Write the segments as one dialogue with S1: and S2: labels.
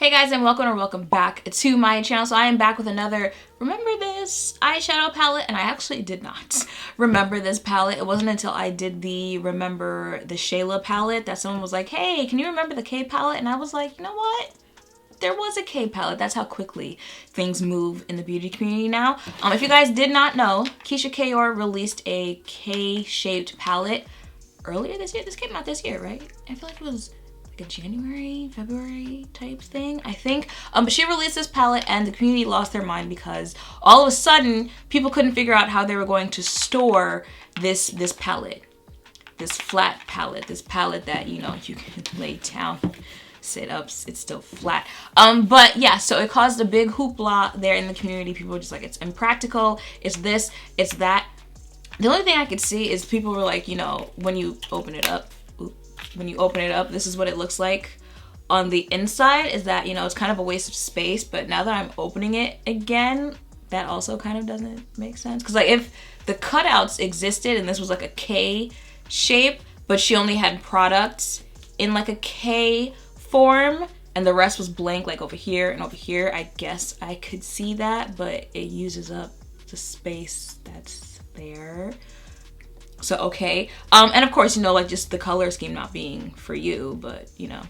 S1: Hey guys, and welcome back to my channel. So I am back with another remember this eyeshadow palette, and I actually did not remember this palette. It wasn't until I did the remember the Shayla palette that someone was like, hey, can you remember the K palette? And I was like, you know what? There was a K palette. That's how quickly things move in the beauty community now. If you guys did not know, Keyshia Ka'oir released a K-shaped palette earlier this year. This came out this year, right? I feel like it was like a January, February type thing, I think. But she released this palette and the community lost their mind because all of a sudden people couldn't figure out how they were going to store this palette, this flat palette, this palette that, you know, you can lay down, sit ups, it's still flat. But yeah, so it caused a big hoopla there in the community. People were just like, it's impractical, it's this, it's that. The only thing I could see is people were like, you know, when you open it up, this is what it looks like on the inside, is that, you know, it's kind of a waste of space. But now that I'm opening it again, that also kind of doesn't make sense. Because like if the cutouts existed and this was like a K shape, but she only had products in like a K form and the rest was blank, like over here and over here, I guess I could see that, but it uses up the space that's there. So okay, and of course, you know, like just the color scheme not being for you, but you know,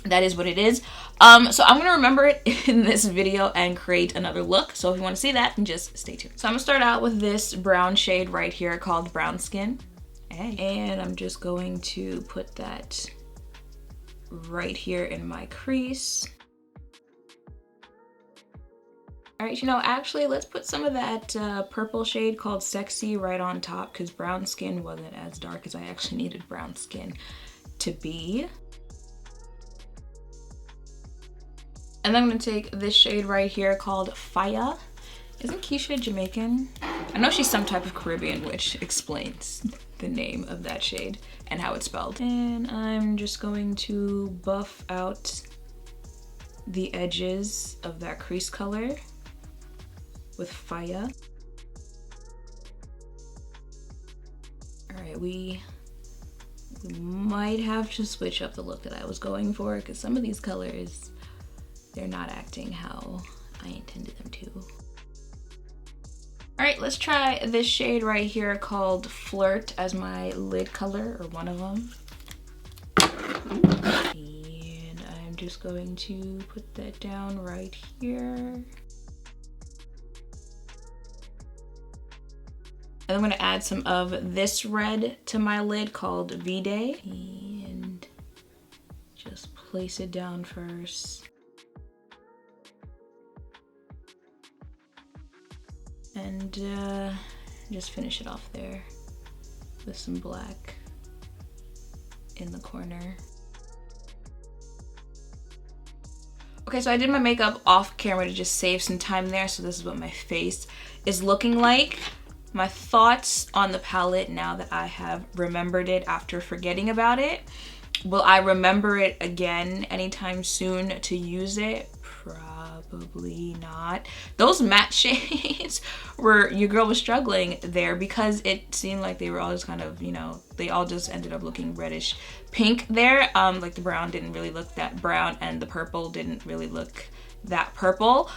S1: that is what it is. So I'm gonna remember it in this video and create another look. So if you want to see that, then just stay tuned. So I'm gonna start out with this brown shade right here called Brown Skin. Hey. And I'm just going to put that right here in my crease. All right, you know, actually, let's put some of that purple shade called Sexy right on top, because brown skin wasn't as dark as I actually needed brown skin to be. And then I'm gonna take this shade right here called Fire. Isn't Keyshia Jamaican? I know she's some type of Caribbean, which explains the name of that shade and how it's spelled. And I'm just going to buff out the edges of that crease color with Fire. All right, we might have to switch up the look that I was going for, because some of these colors, they're not acting how I intended them to. All right, let's try this shade right here called Flirt as my lid color, or one of them. And I'm just going to put that down right here. And I'm gonna add some of this red to my lid called V-Day, and just place it down first. And just finish it off there with some black in the corner. Okay, so I did my makeup off camera to just save some time there, so this is what my face is looking like. My thoughts on the palette now that I have remembered it after forgetting about it. Will I remember it again anytime soon to use it? Probably not. Those matte shades were, your girl was struggling there because it seemed like they were all just kind of, you know, they all just ended up looking reddish pink there. Like the brown didn't really look that brown and the purple didn't really look that purple.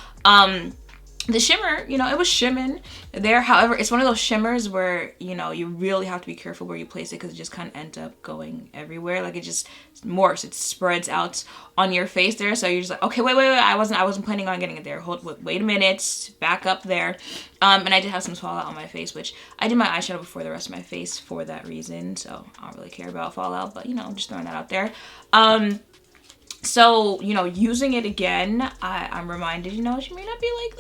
S1: The shimmer, you know, it was shimming there. However, it's one of those shimmers where, you know, you really have to be careful where you place it because it just kind of ends up going everywhere. Like it just morphs, it spreads out on your face there. So you're just like, okay, wait, I wasn't planning on getting it there. Wait a minute, back up there. And I did have some fallout on my face, which I did my eyeshadow before the rest of my face for that reason. So I don't really care about fallout, but you know, just throwing that out there. So, you know, using it again, I'm reminded, you know, she may not be like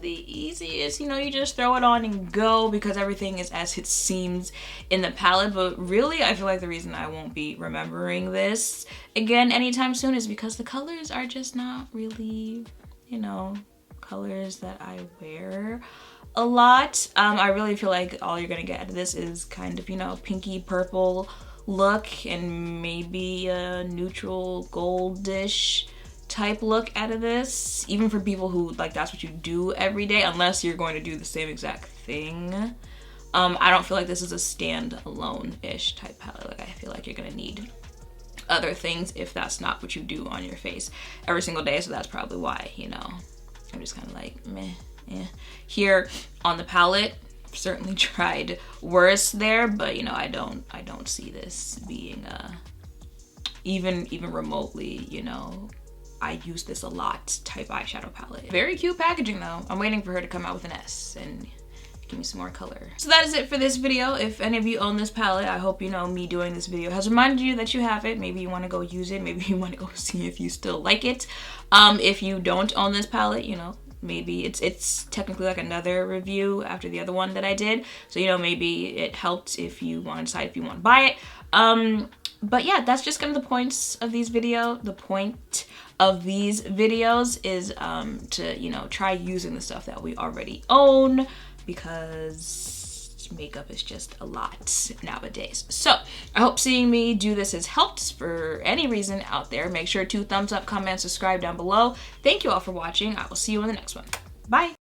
S1: the easiest, you know, you just throw it on and go because everything is as it seems in the palette. But really, I feel like the reason I won't be remembering this again anytime soon is because the colors are just not really, you know, colors that I wear a lot. I really feel like all you're gonna get out of this is kind of, you know, pinky purple look and maybe a neutral goldish type look out of this, even for people who like that's what you do every day, unless you're going to do the same exact thing. I don't feel like this is a stand-alone-ish type palette. Like I feel like you're gonna need other things if that's not what you do on your face every single day. So that's probably why, you know, I'm just kind of like meh. Yeah. Here on the palette, certainly tried worse there, but you know, I don't see this being even remotely, you know, I use this a lot type eyeshadow palette. Very cute packaging though. I'm waiting for her to come out with an S and give me some more color. So that is it for this video. If any of you own this palette, I hope, you know, me doing this video has reminded you that you have it. Maybe you want to go use it. Maybe you want to go see if you still like it. If you don't own this palette, you know, maybe it's technically like another review after the other one that I did. So, you know, maybe it helped if you want to decide if you want to buy it. But yeah, that's just kind of the points of these videos. The point of these videos is to, you know, try using the stuff that we already own, because makeup is just a lot nowadays. So I hope seeing me do this has helped for any reason out there. Make sure to thumbs up, comment, subscribe down below. Thank you all for watching. I will see you in the next one. Bye.